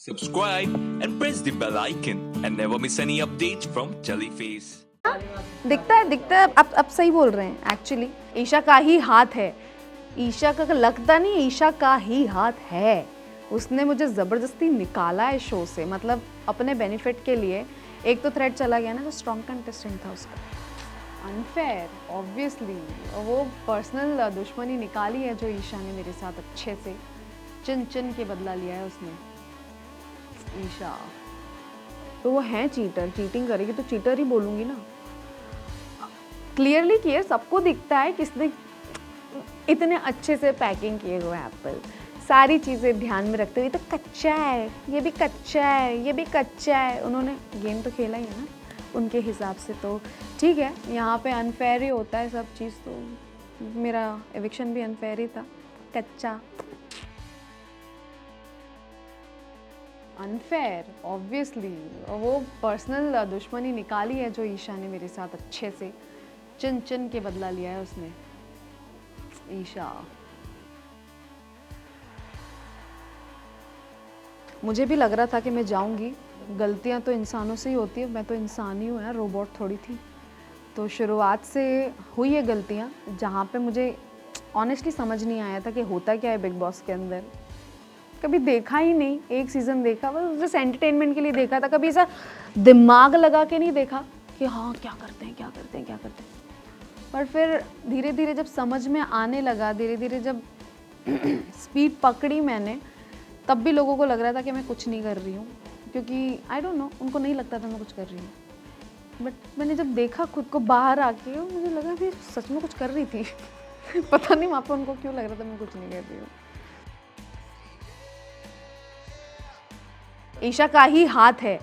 subscribe and press the bell icon and never miss any updates from Jellyface. दिखता है अब सही बोल रहे हैं एक्चुअली। ईशा का ही हाथ है, ईशा का लगता नहीं, ईशा का ही हाथ है। उसने मुझे ज़बरदस्ती निकाला है शो से, मतलब अपने बेनिफिट के लिए। एक तो थ्रेड चला गया ना, जो स्ट्रॉन्ग कंटेस्टेंट था उसका। अनफेयर ऑब्वियसली, वो पर्सनल दुश्मनी निकाली है जो ईशा ने मेरे साथ अच्छे से चिन चिन के बदला लिया है उसने। ईशा तो वो है चीटर, चीटिंग करेगी तो चीटर ही बोलूँगी ना। क्लियरली क्लियर सबको दिखता है किसने इतने अच्छे से पैकिंग किए हुए एप्पल, सारी चीज़ें ध्यान में रखते हुए। तो कच्चा है, ये भी कच्चा है, ये भी कच्चा है। उन्होंने गेम तो खेला ही है ना उनके हिसाब से, तो ठीक है। यहाँ पे अनफेयर ही होता है सब चीज़, तो मेरा एविक्शन भी अनफेयर ही था। कच्चा अनफेयर ऑब्वियसली, वो पर्सनल दुश्मनी निकाली है जो ईशा ने मेरे साथ अच्छे से चिन चिन के बदला लिया है उसने। ईशा मुझे भी लग रहा था कि मैं जाऊंगी, गलतियां तो इंसानों से ही होती है, मैं तो इंसान ही हूँ यार, रोबोट थोड़ी थी। तो शुरुआत से हुई है गलतियाँ जहाँ पे मुझे ऑनेस्टली समझ नहीं आया था कि होता क्या है बिग बॉस के अंदर। कभी देखा ही नहीं, एक सीज़न देखा बस, जस्ट एंटरटेनमेंट के लिए देखा था। कभी ऐसा दिमाग लगा के नहीं देखा कि हाँ क्या करते हैं क्या करते हैं क्या करते हैं। पर फिर धीरे धीरे जब समझ में आने लगा, धीरे धीरे जब स्पीड पकड़ी मैंने, तब भी लोगों को लग रहा था कि मैं कुछ नहीं कर रही हूँ, क्योंकि आई डोंट नो, उनको नहीं लगता था मैं कुछ कर रही हूँ। बट मैंने जब देखा खुद को बाहर आके, मुझे लगा फिर सच में कुछ कर रही थी। पता नहीं वहाँ पर उनको क्यों लग रहा था मैं कुछ नहीं कर रही हूँ। ईशा का ही हाथ है,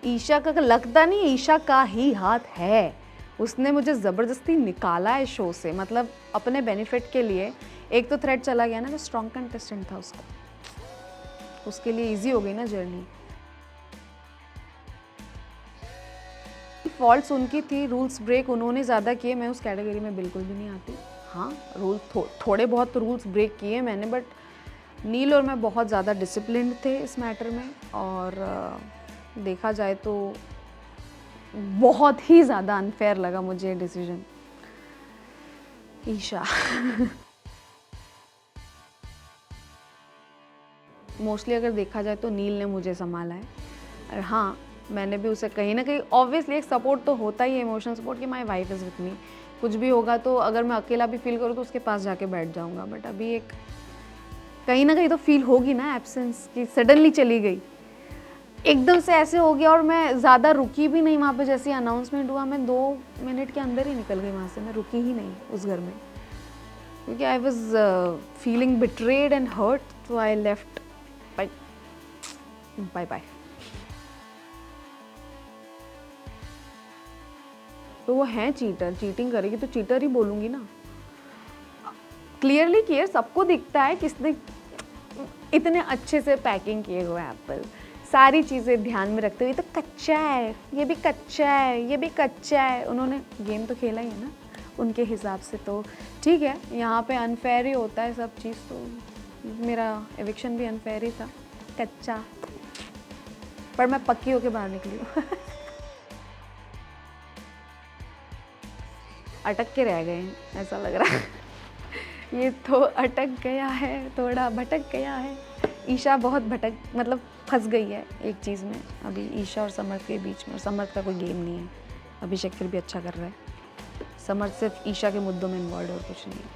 ईशा का लगता नहीं, ईशा का ही हाथ है। उसने मुझे ज़बरदस्ती निकाला है शो से, मतलब अपने बेनिफिट के लिए। एक तो थ्रेड चला गया ना, जो स्ट्रॉन्ग कंटेस्टेंट था उसका, उसके लिए इजी हो गई ना जर्नी। फॉल्ट्स उनकी थी, रूल्स ब्रेक उन्होंने ज़्यादा किए, मैं उस कैटेगरी में बिल्कुल भी नहीं आती। हाँ रूल थोड़े बहुत रूल्स ब्रेक किए मैंने, बट नील और मैं बहुत ज़्यादा डिसिप्लिन्ड थे इस मैटर में। और देखा जाए तो बहुत ही ज़्यादा अनफेयर लगा मुझे डिसीजन। ईशा मोस्टली अगर देखा जाए तो नील ने मुझे संभाला है। और हाँ, मैंने भी उसे कहीं ना कहीं ऑब्वियसली एक सपोर्ट तो होता ही है, इमोशनल सपोर्ट, कि my wife is with me. कुछ भी होगा तो अगर मैं अकेला भी फील करूँ तो उसके पास जाके बैठ जाऊँगा। बट अभी एक कहीं ना कहीं तो फील होगी ना एब्सेंस, कि सडनली चली गई, एकदम से ऐसे हो गया। और मैं ज़्यादा रुकी भी नहीं वहाँ पे, जैसे अनाउंसमेंट हुआ मैं 2 मिनट के अंदर ही निकल गई वहाँ से, मैं रुकी ही नहीं उस घर में, क्योंकि I was feeling betrayed and hurt, तो आई लेफ्ट। Bye bye. तो वो है चीटर, चीटिंग करेगी तो चीटर ही बोलूँगी ना। क्लियरली क्लियर सबको दिखता है किसने इतने अच्छे से पैकिंग किए हुए एप्पल, सारी चीज़ें ध्यान में रखते हुए। तो कच्चा है, ये भी कच्चा है, ये भी कच्चा है। उन्होंने गेम तो खेला ही है ना उनके हिसाब से, तो ठीक है। यहाँ पे अनफेयर ही होता है सब चीज़, तो मेरा एविक्शन भी अनफेयर ही था। कच्चा, पर मैं पक्की होके बाहर निकली हूँ। अटक के रह गए हैं ऐसा लग रहा है। ये तो अटक गया है, थोड़ा भटक गया है। ईशा बहुत भटक, मतलब फंस गई है एक चीज़ में अभी, ईशा और समर्थ के बीच में। और समर्थ का कोई गेम नहीं है, अभिषेक फिर भी अच्छा कर रहा है। समर्थ सिर्फ ईशा के मुद्दों में इन्वॉल्व है और कुछ नहीं है।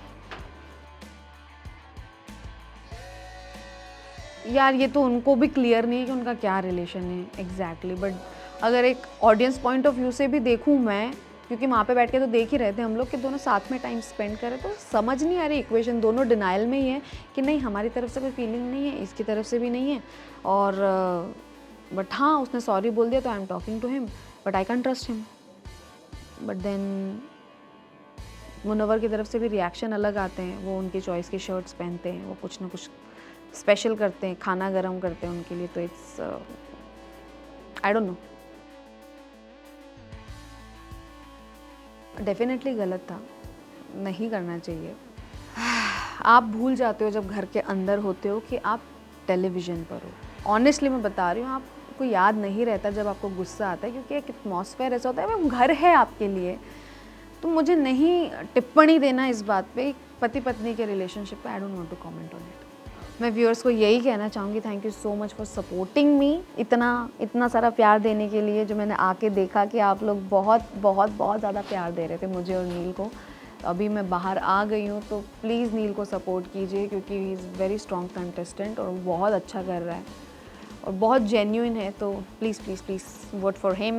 यार ये तो उनको भी क्लियर नहीं है कि उनका क्या रिलेशन है एग्जैक्टली। बट अगर एक ऑडियंस पॉइंट ऑफ व्यू से भी देखूँ मैं, क्योंकि वहाँ पे बैठ के तो देख ही रहे थे हम लोग कि दोनों साथ में टाइम स्पेंड करें, तो समझ नहीं आ रही इक्वेशन। दोनों डिनाइल में ही है कि नहीं हमारी तरफ से कोई फीलिंग नहीं है, इसकी तरफ से भी नहीं है। और बट हाँ, उसने सॉरी बोल दिया तो I am talking to him, but I can trust him. But then Munawar की तरफ से भी रिएक्शन अलग आते हैं। वो उनकी चॉइस की शर्ट्स पहनते हैं, वो कुछ ना कुछ स्पेशल करते हैं, खाना गर्म करते हैं उनके लिए। तो it's I don't know, definitely गलत था, नहीं करना चाहिए। आप भूल जाते हो जब घर के अंदर होते हो कि आप टेलीविज़न पर हो। ऑनेस्टली मैं बता रही हूँ, आपको याद नहीं रहता जब आपको गुस्सा आता है, क्योंकि एक एटमॉस्फेयर ऐसा होता है, वो घर है आपके लिए। तो मुझे नहीं टिप्पणी देना इस बात पे, एक पति पत्नी के रिलेशनशिप पे। I don't want to comment on it. मैं व्यूअर्स को यही कहना चाहूँगी, thank you so much for supporting me, इतना सारा प्यार देने के लिए। जो मैंने आके देखा कि आप लोग बहुत बहुत बहुत ज़्यादा प्यार दे रहे थे मुझे और नील को। अभी मैं बाहर आ गई हूँ, तो प्लीज़ नील को सपोर्ट कीजिए, क्योंकि he is very strong contestant और बहुत अच्छा कर रहा है और बहुत जेन्युइन है। तो please please please vote for him.